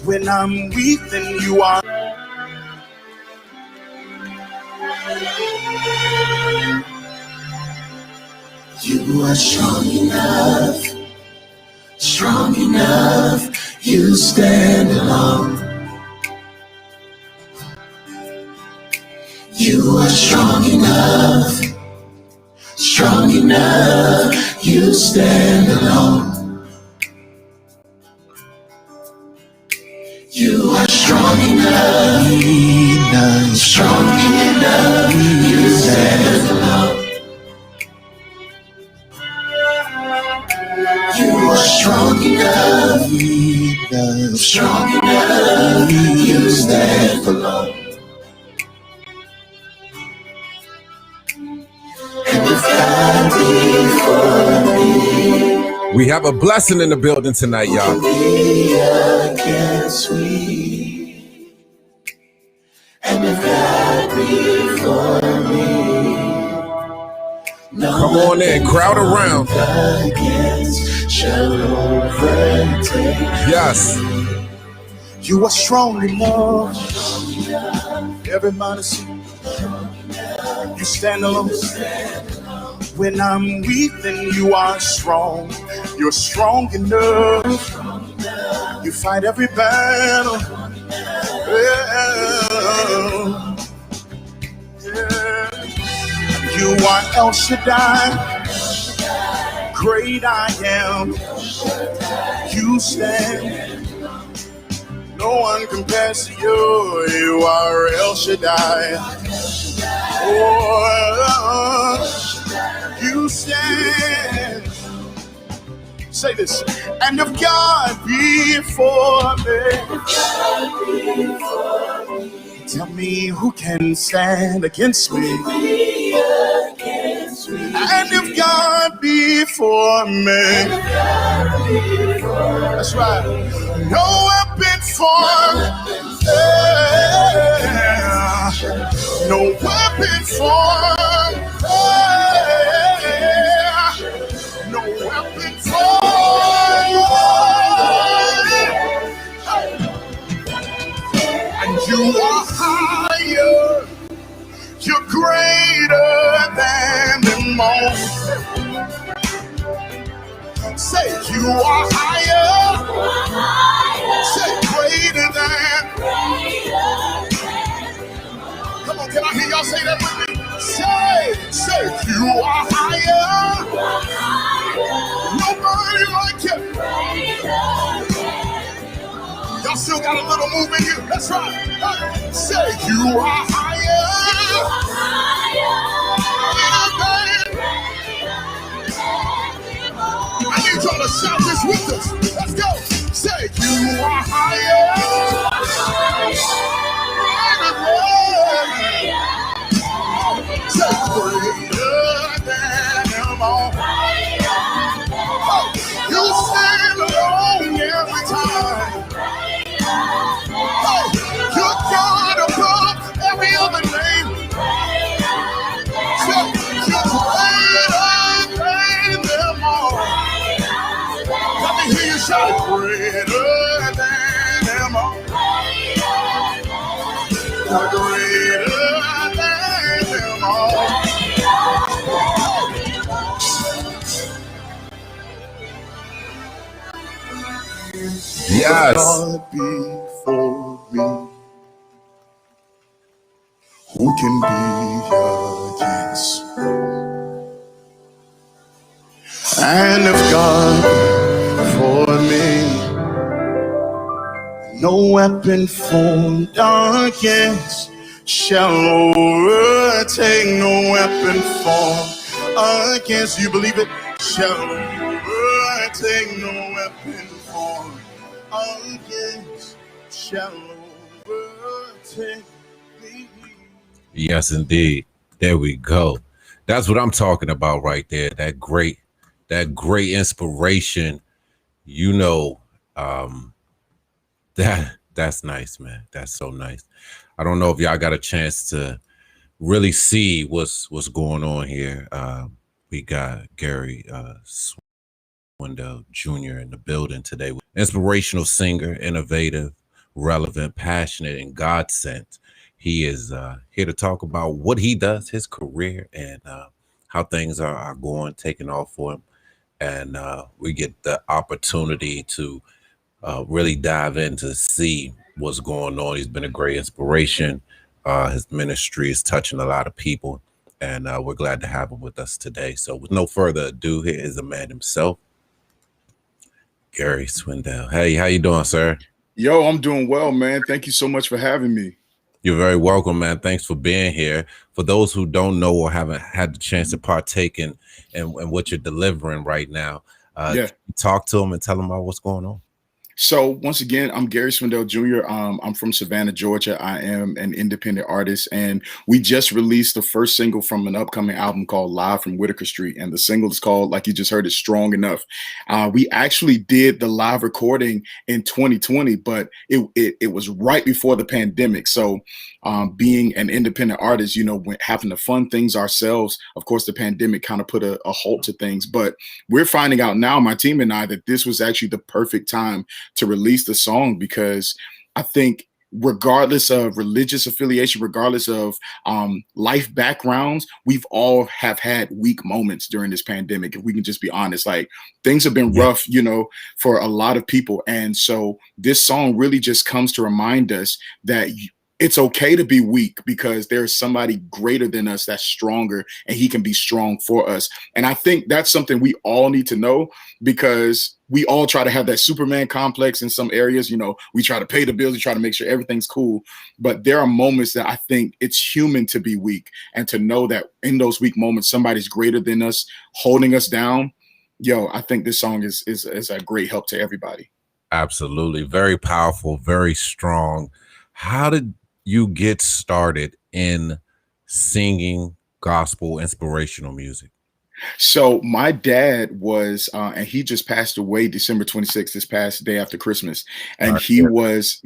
When I'm weak, then you are. You are strong enough, you stand alone. You are strong enough, you stand alone. You are strong enough, you stand alone. You are strong enough, you stand alone. And if God be for me, we have a blessing in the building tonight, y'all. Be against me. And if God be for me, no come on in, crowd around. Against shall overtake. Yes. You are strong enough. Everybody sing. You stand alone. When I'm weak, then you are strong. You're strong enough. You fight every battle. Yeah. Yeah. You are El Shaddai. Great I am. You stand. No one compares to you. You are El Shaddai. Oh, you stand. Say this. And if God be for me, tell me who can stand against me. And if God be for me, that's right. No weapon formed. No weapon formed. No weapon formed. And you are higher. You're greater than them all. Say you are higher. Say greater than. Come on, can I hear y'all say that with me? Say you are higher. Nobody like you. Y'all still got a little move in you. That's right. Hey. Say you are higher. I need y'all to shout this with us. Let's go. Say you are higher. Say greater than them all. You stand alone every time. You're God above every other name. Say you're greater than them all. Let me hear you shout greater than them all. Greater than them all. Yes. God be for me, who can be against? And if God for me, no weapon formed against shall overtake. No weapon formed against, you believe it, shall overtake. No weapon formed against shall overtake me. Yes, indeed. There we go. That's what I'm talking about right there. That great inspiration. You know, that's nice, man. That's so nice. I don't know if y'all got a chance to really see what's going on here. We got Gary Swindell Jr. in the building today. Inspirational singer, innovative, relevant, passionate, and God sent. He is here to talk about what he does, his career, and how things are going, taking off for him. And we get the opportunity to really dive in to see what's going on. He's been a great inspiration. His ministry is touching a lot of people, and we're glad to have him with us today. So, with no further ado, here is the man himself, Gary Swindell. Hey, how you doing, sir? Yo, I'm doing well, man. Thank you so much for having me. You're very welcome, man. Thanks for being here. For those who don't know or haven't had the chance to partake in what you're delivering right now, talk to them and tell them about what's going on. So once again, I'm Gary Swindell Jr. I'm from Savannah, Georgia. I am an independent artist, and we just released the first single from an upcoming album called Live from Whitaker Street. And the single is called, like you just heard, is Strong Enough. We actually did the live recording in 2020, but it was right before the pandemic. So being an independent artist, having to fund things ourselves, of course, the pandemic kind of put a halt to things. But we're finding out now, my team and I, that this was actually the perfect time to release the song, because I think regardless of religious affiliation, regardless of life backgrounds, we've all have had weak moments during this pandemic. If we can just be honest, like things have been rough, for a lot of people. And so this song really just comes to remind us that it's okay to be weak, because there's somebody greater than us that's stronger, and he can be strong for us. And I think that's something we all need to know, because we all try to have that Superman complex in some areas. We try to pay the bills, we try to make sure everything's cool. But there are moments that I think it's human to be weak, and to know that in those weak moments, somebody's greater than us, holding us down. I think this song is a great help to everybody. Absolutely. Very powerful, very strong. How did you get started in singing gospel inspirational music? So my dad was, and he just passed away December 26th, this past day after Christmas. And he was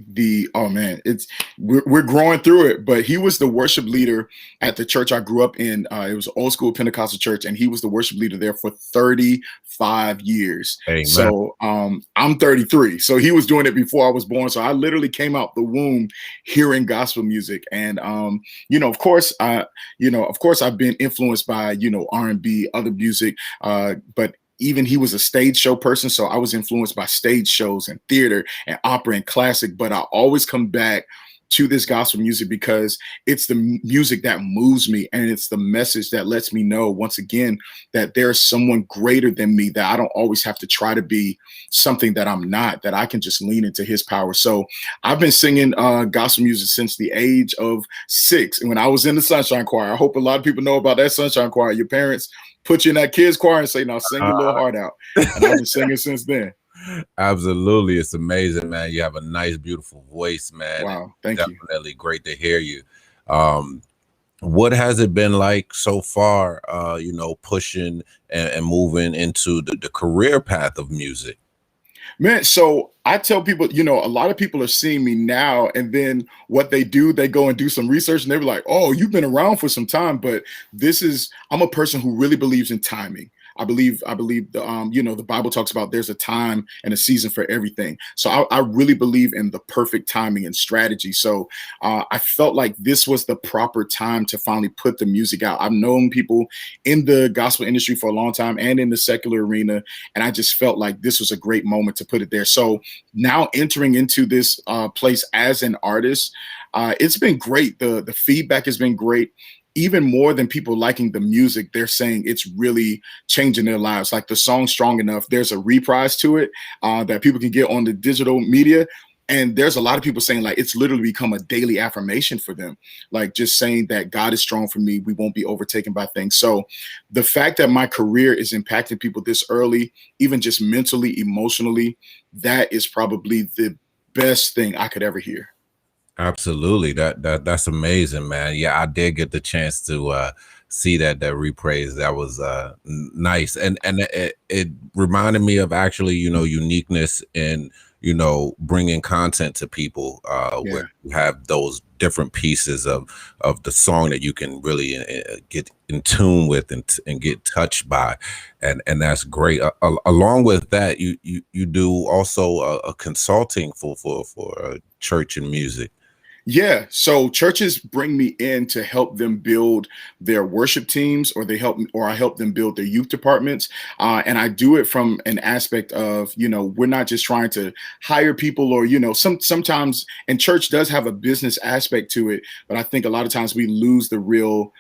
we're growing through it, but he was the worship leader at the church I grew up in. It was an old school Pentecostal church, and he was the worship leader there for 35 years. Amen. So I'm 33. So he was doing it before I was born. So I literally came out the womb hearing gospel music. And, of course, I've been influenced by, R&B, other music, but even he was a stage show person, so I was influenced by stage shows and theater and opera and classic. But I always come back to this gospel music because it's the music that moves me, and it's the message that lets me know once again that there's someone greater than me, that I don't always have to try to be something that I'm not, that I can just lean into his power. So I've been singing gospel music since the age of 6. And when I was in the Sunshine Choir, I hope a lot of people know about that Sunshine Choir. Your parents put you in that kids choir and say, now sing your little heart out. And I've been singing since then. Absolutely. It's amazing, man. You have a nice, beautiful voice, man. Wow. Thank you. Definitely great to hear you. What has it been like so far, pushing and moving into the career path of music? Man, so I tell people, a lot of people are seeing me now, and then what they do, they go and do some research, and they're like, oh, you've been around for some time. But I'm a person who really believes in timing. I believe the Bible talks about there's a time and a season for everything. So I really believe in the perfect timing and strategy. So I felt like this was the proper time to finally put the music out. I've known people in the gospel industry for a long time and in the secular arena, and I just felt like this was a great moment to put it there. So now entering into this place as an artist, it's been great. The feedback has been great. Even more than people liking the music, they're saying it's really changing their lives. Like the song Strong Enough, there's a reprise to it that people can get on the digital media. And there's a lot of people saying like it's literally become a daily affirmation for them. Like just saying that God is strong for me. We won't be overtaken by things. So the fact that my career is impacting people this early, even just mentally, emotionally, that is probably the best thing I could ever hear. Absolutely. That's amazing, man. Yeah, I did get the chance to see that reprise. That was nice. And it reminded me of actually, uniqueness in bringing content to people, where Yeah. you have those different pieces of the song that you can really get in tune with and get touched by, and that's great. Along with that, you do also a consulting for church and music. Yeah. So churches bring me in to help them build their worship teams, or I help them build their youth departments. And I do it from an aspect of, we're not just trying to hire people, or, sometimes, and church does have a business aspect to it, but I think a lot of times we lose the real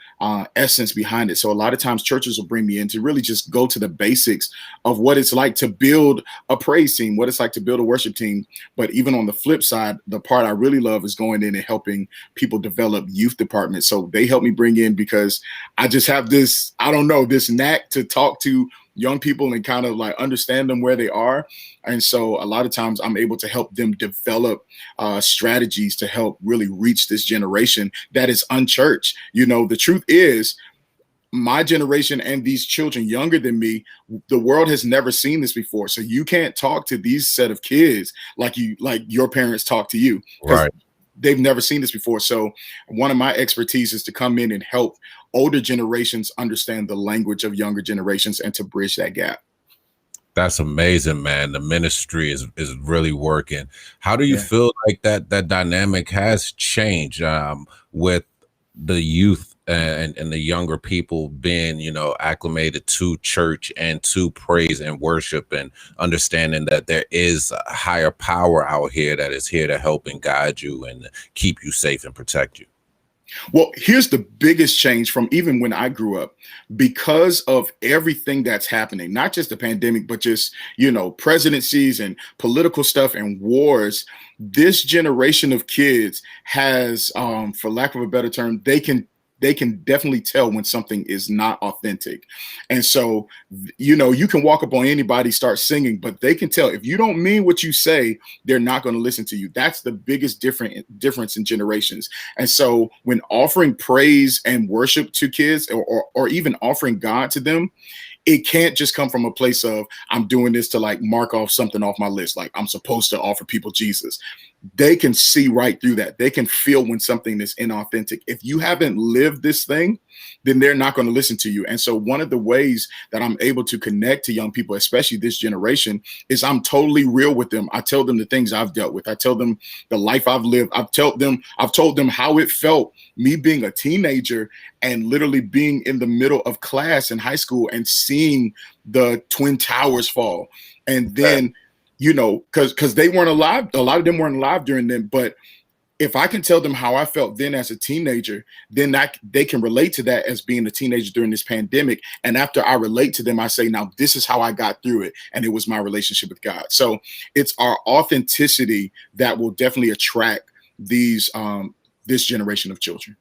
essence behind it. So a lot of times churches will bring me in to really just go to the basics of what it's like to build a praise team, what it's like to build a worship team. But even on the flip side, the part I really love is going in and helping people develop youth departments. So they help me bring in, because I just have this, I don't know, this knack to talk to young people and kind of like understand them where they are. And so a lot of times I'm able to help them develop strategies to help really reach this generation that is unchurched. The truth is, my generation and these children younger than me, the world has never seen this before. So you can't talk to these set of kids like your parents talk to you, because Right. they've never seen this before. So one of my expertise is to come in and help older generations understand the language of younger generations and to bridge that gap. That's amazing, man. The ministry is really working. How do you Yeah. feel like that dynamic has changed, with the youth and the younger people being, acclimated to church and to praise and worship, and understanding that there is a higher power out here that is here to help and guide you and keep you safe and protect you? Well, here's the biggest change from even when I grew up, because of everything that's happening, not just the pandemic, but just, presidencies and political stuff and wars. This generation of kids has, for lack of a better term, they can definitely tell when something is not authentic. And so, you can walk up on anybody, start singing, but they can tell if you don't mean what you say, they're not going to listen to you. That's the biggest difference in generations. And so when offering praise and worship to kids, or even offering God to them, it can't just come from a place of, I'm doing this to like mark off something off my list. Like I'm supposed to offer people Jesus. They can see right through that. They can feel when something is inauthentic. If you haven't lived this thing, then they're not going to listen to you. And so one of the ways that I'm able to connect to young people, especially this generation, is I'm totally real with them. I tell them the things I've dealt with. I tell them the life I've lived. I've told them how it felt, me being a teenager and literally being in the middle of class in high school and seeing the Twin Towers fall. And then, because they weren't alive, a lot of them weren't alive during them. But if I can tell them how I felt then as a teenager, then they can relate to that as being a teenager during this pandemic. And after I relate to them, I say, now this is how I got through it. And it was my relationship with God. So it's our authenticity that will definitely attract this generation of children.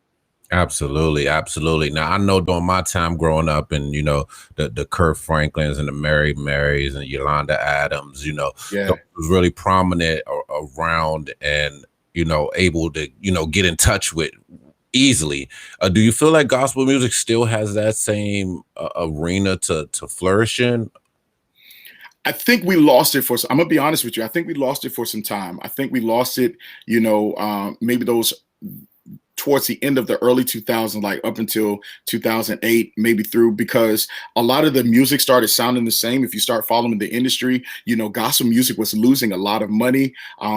Absolutely, absolutely. Now I know during my time growing up, and the Kirk Franklins and the Mary Marys and Yolanda Adams, Yeah. those was really prominent around, and able to get in touch with easily. Do you feel like gospel music still has that same arena to flourish in? I think we lost it I'm gonna be honest with you. I think we lost it for some time. I think we lost it, maybe those towards the end of the early 2000s, like up until 2008, maybe through, because a lot of the music started sounding the same. If you start following the industry, gospel music was losing a lot of money.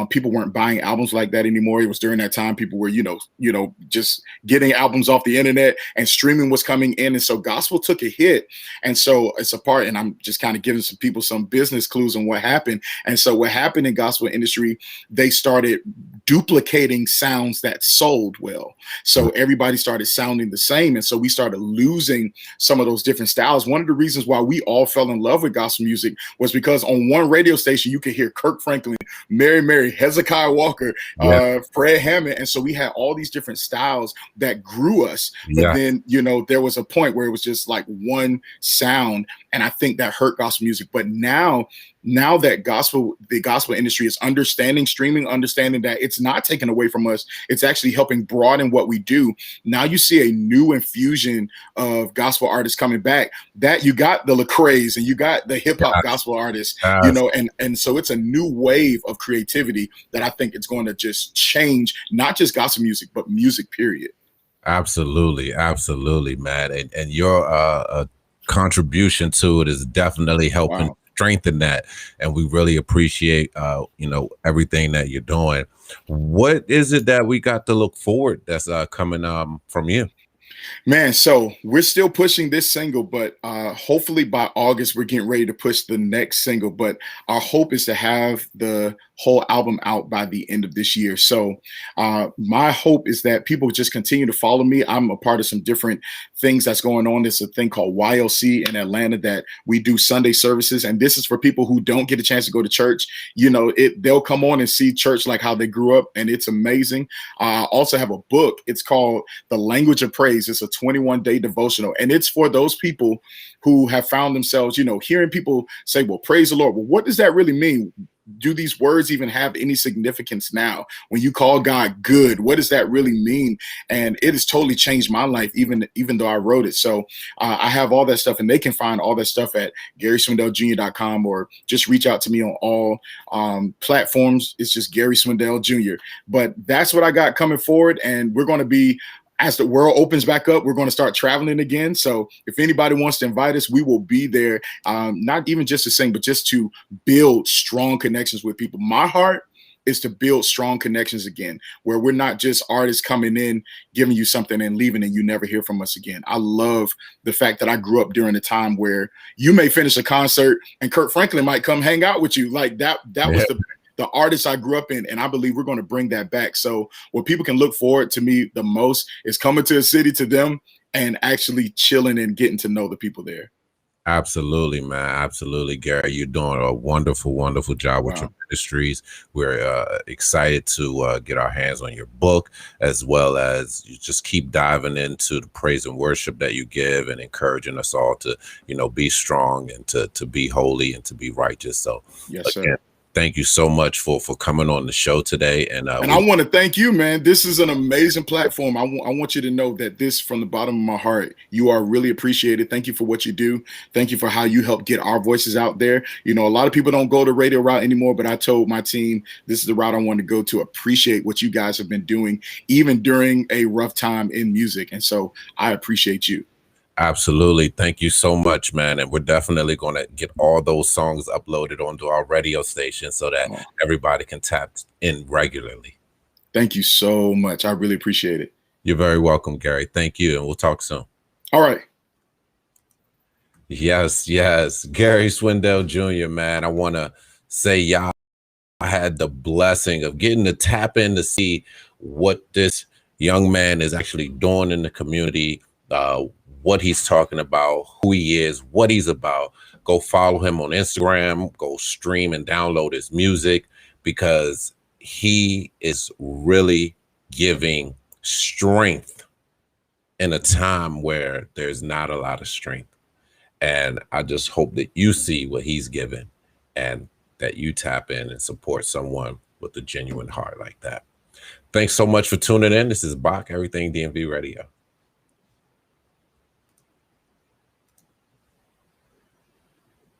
People weren't buying albums like that anymore. It was during that time people were, just getting albums off the internet, and streaming was coming in. And so gospel took a hit. And so it's a part, and I'm just kind of giving some people some business clues on what happened. And so what happened in gospel industry, they started duplicating sounds that sold well. So everybody started sounding the same. And so we started losing some of those different styles. One of the reasons why we all fell in love with gospel music was because on one radio station, you could hear Kirk Franklin, Mary, Hezekiah Walker, Fred Hammond. And so we had all these different styles that grew us. But then, there was a point where it was just like one sound. And I think that hurt gospel music. But now now that the gospel industry is understanding streaming, understanding that it's not taken away from us, it's actually helping broaden what we do. Now you see a new infusion of gospel artists coming back. That you got the Lecrae's and you got the hip hop gospel artists, you know, and so it's a new wave of creativity that I think it's going to just change not just gospel music, but music, period. Absolutely, absolutely, man. And your contribution to it is definitely helping strengthen that. And we really appreciate you know, everything that you're doing. What is it that we got to look forward that's coming from you? Man, so we're still pushing this single, but hopefully by August, we're getting ready to push the next single. But our hope is to have the whole album out by the end of this year. So my hope is that people just continue to follow me. I'm a part of some different things that's going on. There's a thing called YLC in Atlanta that we do Sunday services. And this is for people who don't get a chance to go to church. You know, they'll come on and see church like how they grew up. And it's amazing. I also have a book. It's called The Language of Praise. It's a 21-day devotional. And it's for those people who have found themselves, you know, hearing people say, well, praise the Lord. Well, what does that really mean? Do these words even have any significance now? When you call God good, what does that really mean? And it has totally changed my life, even though I wrote it. So I have all that stuff, and they can find all that stuff at GarySwindellJr.com, or just reach out to me on all platforms. It's just Gary Swindell Jr. But that's what I got coming forward, and we're going to be, as the world opens back up, we're going to start traveling again. So if anybody wants to invite us, we will be there. Not even just to sing, but just to build strong connections with people. My heart is to build strong connections again, where we're not just artists coming in, giving you something and leaving, and you never hear from us again. I love the fact that I grew up during a time where you may finish a concert and Kirk Franklin might come hang out with you. Like that was the artists I grew up in, and I believe we're going to bring that back. So what people can look forward to me the most is coming to a city to them and actually chilling and getting to know the people there. Absolutely, man. Absolutely, Gary. You're doing a wonderful, wonderful job with your ministries. We're excited to get our hands on your book, as well as you just keep diving into the praise and worship that you give, and encouraging us all to, you know, be strong and to be holy and to be righteous. So, yes, again, sir. Thank you so much for coming on the show today. And I want to thank you, man. This is an amazing platform. I want you to know that this, from the bottom of my heart, you are really appreciated. Thank you for what you do. Thank you for how you help get our voices out there. You know, a lot of people don't go the radio route anymore, but I told my team this is the route I want to go to. Appreciate what you guys have been doing, even during a rough time in music. And so I appreciate you. Absolutely. Thank you so much, man. And we're definitely going to get all those songs uploaded onto our radio station so that everybody can tap in regularly. Thank you so much. I really appreciate it. You're very welcome, Gary. Thank you. And we'll talk soon. All right. Yes, yes. Gary Swindell Jr., man. I want to say, y'all, I had the blessing of getting to tap in to see what this young man is actually doing in the community, what he's talking about, who he is, what he's about. Go follow him on Instagram, go stream and download his music, because he is really giving strength in a time where there's not a lot of strength. And I just hope that you see what he's given and that you tap in and support someone with a genuine heart like that. Thanks so much for tuning in. This is Bach, Everything DMV Radio.